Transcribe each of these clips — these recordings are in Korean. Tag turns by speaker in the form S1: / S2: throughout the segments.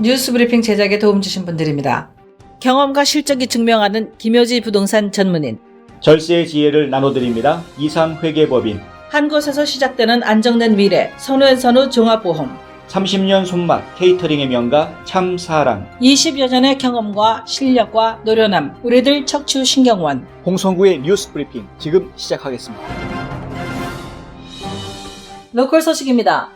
S1: 뉴스브리핑 제작에 도움 주신 분들입니다. 경험과 실적이 증명하는 김효지 부동산 전문인,
S2: 절세의 지혜를 나눠드립니다. 이상회계법인,
S1: 한 곳에서 시작되는 안정된 미래 선우앤선우 종합보험,
S2: 30년 손맛 케이터링의 명가 참사랑,
S1: 20여 년의 경험과 실력과 노련함 우리들 척추신경원,
S2: 홍성구의 뉴스브리핑 지금 시작하겠습니다.
S1: 로컬 소식입니다.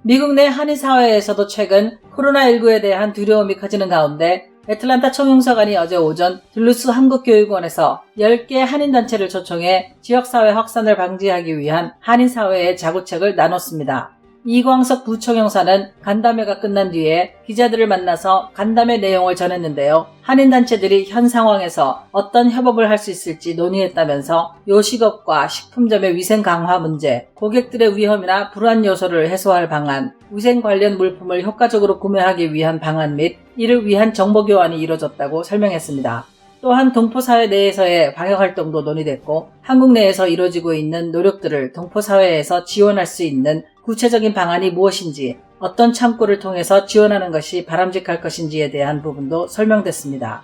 S1: 미국 내 한인사회에서도 최근 코로나19에 대한 두려움이 커지는 가운데 애틀란타 총영사관이 어제 오전 둘루스 한국교육원에서 10개 한인단체를 초청해 지역사회 확산을 방지하기 위한 한인사회의 자구책을 나눴습니다. 이광석 부총영사는 간담회가 끝난 뒤에 기자들을 만나서 간담회 내용을 전했는데요. 한인단체들이 현 상황에서 어떤 협업을 할 수 있을지 논의했다면서 요식업과 식품점의 위생 강화 문제, 고객들의 위험이나 불안 요소를 해소할 방안, 위생 관련 물품을 효과적으로 구매하기 위한 방안 및 이를 위한 정보 교환이 이뤄졌다고 설명했습니다. 또한 동포사회 내에서의 방역활동도 논의됐고 한국 내에서 이루어지고 있는 노력들을 동포사회에서 지원할 수 있는 구체적인 방안이 무엇인지, 어떤 창구를 통해서 지원하는 것이 바람직할 것인지에 대한 부분도 설명됐습니다.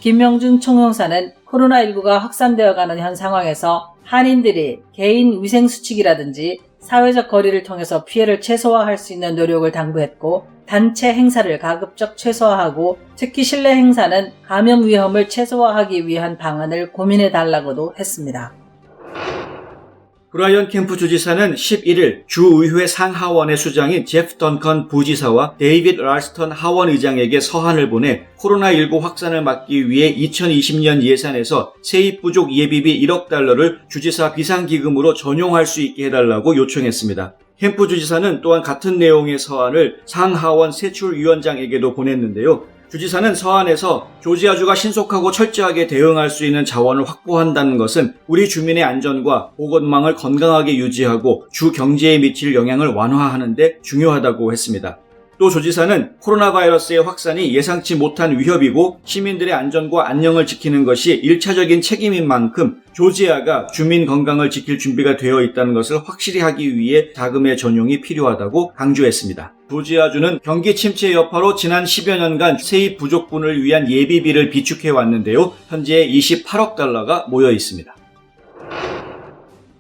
S1: 김명준 총영사는 코로나19가 확산되어가는 현 상황에서 한인들이 개인 위생수칙이라든지 사회적 거리를 통해서 피해를 최소화할 수 있는 노력을 당부했고, 단체 행사를 가급적 최소화하고 특히 실내 행사는 감염 위험을 최소화하기 위한 방안을 고민해달라고도 했습니다.
S2: 브라이언 캠프 주지사는 11일 주의회 상하원의 수장인 제프 던컨 부지사와 데이빗 랄스턴 하원 의장에게 서한을 보내 코로나19 확산을 막기 위해 2020년 예산에서 세입 부족 예비비 1억 달러를 주지사 비상기금으로 전용할 수 있게 해달라고 요청했습니다. 캠프 주지사는 또한 같은 내용의 서한을 상하원 세출위원장에게도 보냈는데요. 주지사는 서한에서 조지아주가 신속하고 철저하게 대응할 수 있는 자원을 확보한다는 것은 우리 주민의 안전과 보건망을 건강하게 유지하고 주 경제에 미칠 영향을 완화하는 데 중요하다고 했습니다. 또 조지사는 코로나 바이러스의 확산이 예상치 못한 위협이고 시민들의 안전과 안녕을 지키는 것이 1차적인 책임인 만큼 조지아가 주민 건강을 지킬 준비가 되어 있다는 것을 확실히 하기 위해 자금의 전용이 필요하다고 강조했습니다. 조지아주는 경기 침체 여파로 지난 10여 년간 세입 부족분을 위한 예비비를 비축해 왔는데요. 현재 28억 달러가 모여 있습니다.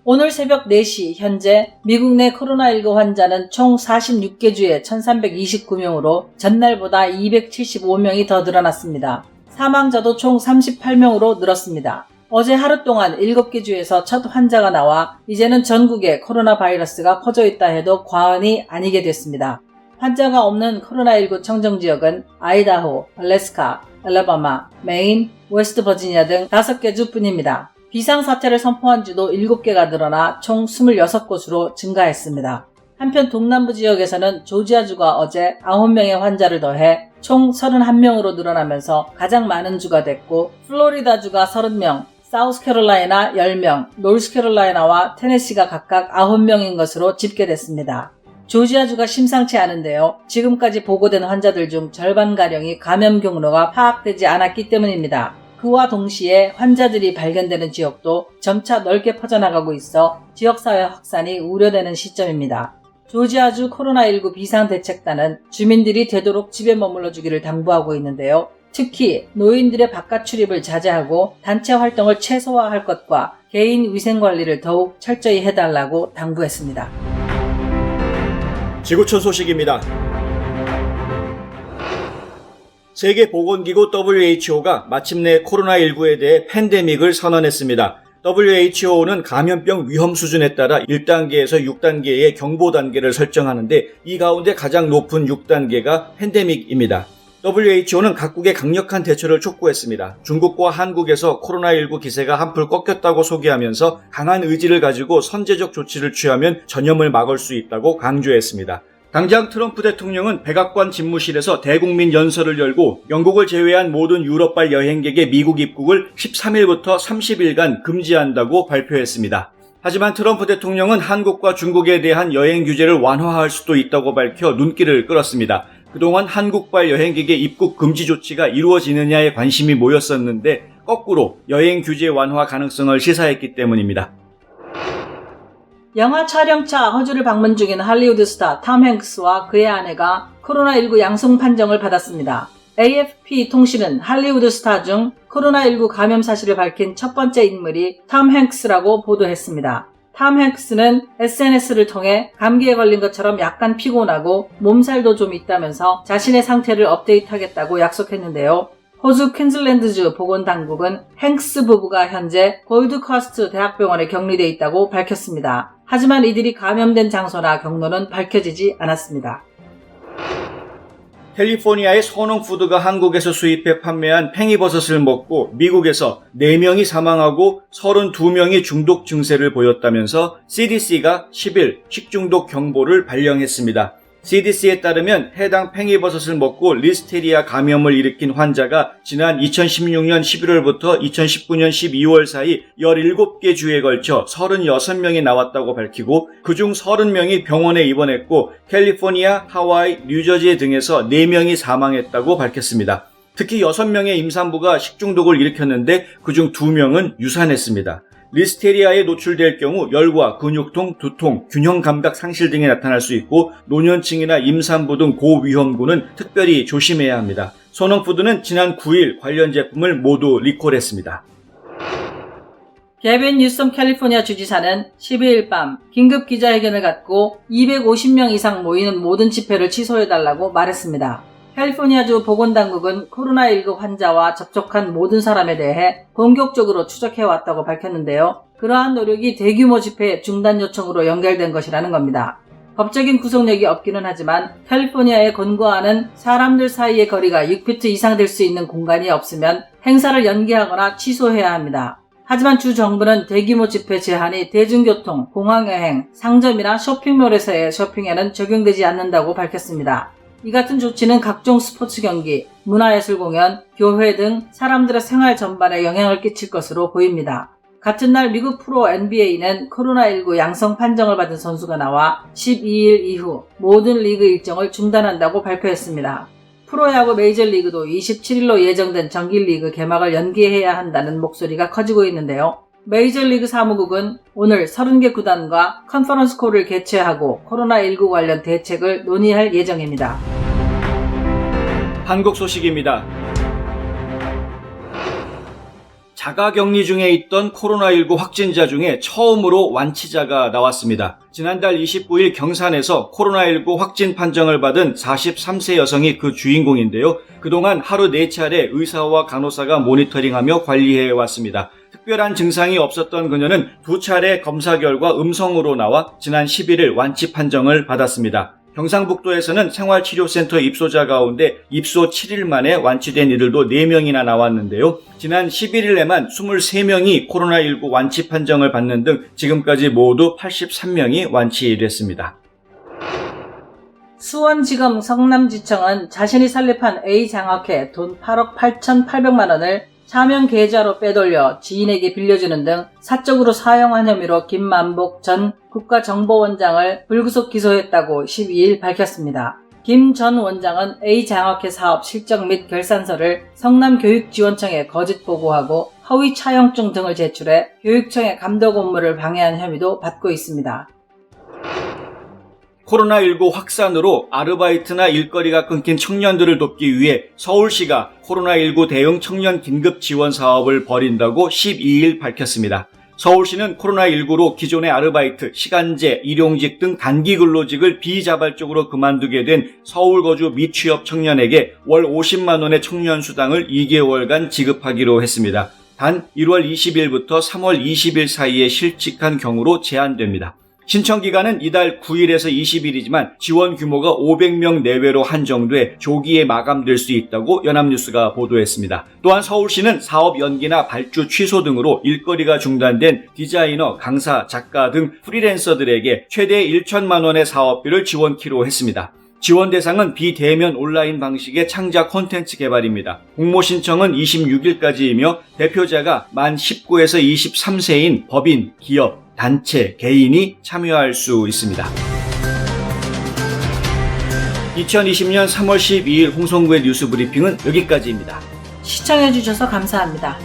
S1: 오늘 새벽 4시 현재 미국 내 코로나19 환자는 총 46개 주에 1329명으로 전날보다 275명이 더 늘어났습니다. 사망자도 총 38명으로 늘었습니다. 어제 하루 동안 7개 주에서 첫 환자가 나와 이제는 전국에 코로나 바이러스가 퍼져 있다 해도 과언이 아니게 됐습니다. 환자가 없는 코로나19 청정 지역은 아이다호, 알래스카, 알라바마, 메인, 웨스트 버지니아 등 5개 주뿐입니다. 비상사태를 선포한 주도 7개가 늘어나 총 26곳으로 증가했습니다. 한편 동남부 지역에서는 조지아주가 어제 9명의 환자를 더해 총 31명으로 늘어나면서 가장 많은 주가 됐고, 플로리다주가 30명, 사우스캐롤라이나 10명, 노스캐롤라이나와 테네시가 각각 9명인 것으로 집계됐습니다. 조지아주가 심상치 않은데요. 지금까지 보고된 환자들 중 절반가량이 감염 경로가 파악되지 않았기 때문입니다. 그와 동시에 환자들이 발견되는 지역도 점차 넓게 퍼져나가고 있어 지역사회 확산이 우려되는 시점입니다. 조지아주 코로나19 비상대책단은 주민들이 되도록 집에 머물러 주기를 당부하고 있는데요. 특히 노인들의 바깥 출입을 자제하고 단체 활동을 최소화할 것과 개인 위생 관리를 더욱 철저히 해달라고 당부했습니다.
S2: 지구촌 소식입니다. 세계보건기구 WHO가 마침내 코로나19에 대해 팬데믹을 선언했습니다. WHO는 감염병 위험 수준에 따라 1단계에서 6단계의 경보 단계를 설정하는데 이 가운데 가장 높은 6단계가 팬데믹입니다. WHO는 각국의 강력한 대처를 촉구했습니다. 중국과 한국에서 코로나19 기세가 한풀 꺾였다고 소개하면서 강한 의지를 가지고 선제적 조치를 취하면 전염을 막을 수 있다고 강조했습니다. 당장 트럼프 대통령은 백악관 집무실에서 대국민 연설을 열고 영국을 제외한 모든 유럽발 여행객의 미국 입국을 13일부터 30일간 금지한다고 발표했습니다. 하지만 트럼프 대통령은 한국과 중국에 대한 여행 규제를 완화할 수도 있다고 밝혀 눈길을 끌었습니다. 그동안 한국발 여행객의 입국 금지 조치가 이루어지느냐에 관심이 모였었는데 거꾸로 여행 규제 완화 가능성을 시사했기 때문입니다.
S1: 영화 촬영차 호주를 방문 중인 할리우드 스타 톰 행크스와 그의 아내가 코로나19 양성 판정을 받았습니다. AFP 통신은 할리우드 스타 중 코로나19 감염 사실을 밝힌 첫 번째 인물이 톰 행크스라고 보도했습니다. 톰 행크스는 SNS를 통해 감기에 걸린 것처럼 약간 피곤하고 몸살도 좀 있다면서 자신의 상태를 업데이트하겠다고 약속했는데요. 호주 퀸즐랜드주 보건당국은 행크스 부부가 현재 골드커스트 대학병원에 격리돼 있다고 밝혔습니다. 하지만 이들이 감염된 장소나 경로는 밝혀지지 않았습니다.
S2: 캘리포니아의 소농푸드가 한국에서 수입해 판매한 팽이버섯을 먹고 미국에서 4명이 사망하고 32명이 중독 증세를 보였다면서 CDC가 10일 식중독 경보를 발령했습니다. CDC에 따르면 해당 팽이버섯을 먹고 리스테리아 감염을 일으킨 환자가 지난 2016년 11월부터 2019년 12월 사이 17개 주에 걸쳐 36명이 나왔다고 밝히고 그중 30명이 병원에 입원했고 캘리포니아, 하와이, 뉴저지 등에서 4명이 사망했다고 밝혔습니다. 특히 6명의 임산부가 식중독을 일으켰는데 그중 2명은 유산했습니다. 리스테리아에 노출될 경우 열과 근육통, 두통, 균형 감각 상실 등이 나타날 수 있고 노년층이나 임산부 등 고위험군은 특별히 조심해야 합니다. 소농푸드는 지난 9일 관련 제품을 모두 리콜했습니다.
S1: 게빈 뉴섬 캘리포니아 주지사는 12일 밤 긴급 기자회견을 갖고 250명 이상 모이는 모든 집회를 취소해달라고 말했습니다. 캘리포니아주 보건당국은 코로나19 환자와 접촉한 모든 사람에 대해 본격적으로 추적해왔다고 밝혔는데요. 그러한 노력이 대규모 집회 중단 요청으로 연결된 것이라는 겁니다. 법적인 구속력이 없기는 하지만 캘리포니아에 권고하는 사람들 사이의 거리가 6피트 이상 될 수 있는 공간이 없으면 행사를 연기하거나 취소해야 합니다. 하지만 주 정부는 대규모 집회 제한이 대중교통, 공항여행, 상점이나 쇼핑몰에서의 쇼핑에는 적용되지 않는다고 밝혔습니다. 이 같은 조치는 각종 스포츠 경기, 문화예술 공연, 교회 등 사람들의 생활 전반에 영향을 끼칠 것으로 보입니다. 같은 날 미국 프로 NBA는 코로나19 양성 판정을 받은 선수가 나와 12일 이후 모든 리그 일정을 중단한다고 발표했습니다. 프로야구 메이저리그도 27일로 예정된 정기리그 개막을 연기해야 한다는 목소리가 커지고 있는데요. 메이저리그 사무국은 오늘 30개 구단과 컨퍼런스 콜을 개최하고 코로나19 관련 대책을 논의할 예정입니다.
S2: 한국 소식입니다. 자가격리 중에 있던 코로나19 확진자 중에 처음으로 완치자가 나왔습니다. 지난달 29일 경산에서 코로나19 확진 판정을 받은 43세 여성이 그 주인공인데요. 그동안 하루 4차례 의사와 간호사가 모니터링하며 관리해왔습니다. 특별한 증상이 없었던 그녀는 2차례 검사 결과 음성으로 나와 지난 11일 완치 판정을 받았습니다. 경상북도에서는 생활치료센터 입소자 가운데 입소 7일 만에 완치된 이들도 4명이나 나왔는데요. 지난 11일에만 23명이 코로나19 완치 판정을 받는 등 지금까지 모두 83명이 완치됐습니다.
S1: 수원지검 성남지청은 자신이 설립한 A장학회 돈 8억 8,800만 원을 차명 계좌로 빼돌려 지인에게 빌려주는 등 사적으로 사용한 혐의로 김만복 전 국가정보원장을 불구속 기소했다고 12일 밝혔습니다. 김 전 원장은 A장학회 사업 실적 및 결산서를 성남교육지원청에 거짓 보고하고 허위 차용증 등을 제출해 교육청의 감독 업무를 방해한 혐의도 받고 있습니다.
S2: 코로나19 확산으로 아르바이트나 일거리가 끊긴 청년들을 돕기 위해 서울시가 코로나19 대응 청년 긴급 지원 사업을 벌인다고 12일 밝혔습니다. 서울시는 코로나19로 기존의 아르바이트, 시간제, 일용직 등 단기 근로직을 비자발적으로 그만두게 된 서울 거주 미취업 청년에게 월 50만 원의 청년 수당을 2개월간 지급하기로 했습니다. 단 1월 20일부터 3월 20일 사이에 실직한 경우로 제한됩니다. 신청 기간은 이달 9일에서 20일이지만 지원 규모가 500명 내외로 한정돼 조기에 마감될 수 있다고 연합뉴스가 보도했습니다. 또한 서울시는 사업 연기나 발주 취소 등으로 일거리가 중단된 디자이너, 강사, 작가 등 프리랜서들에게 최대 1천만 원의 사업비를 지원키로 했습니다. 지원 대상은 비대면 온라인 방식의 창작 콘텐츠 개발입니다. 공모 신청은 26일까지이며 대표자가 만 19에서 23세인 법인, 기업, 단체, 개인이 참여할 수 있습니다. 2020년 3월 12일 홍성구의 뉴스 브리핑은 여기까지입니다.
S1: 시청해주셔서 감사합니다.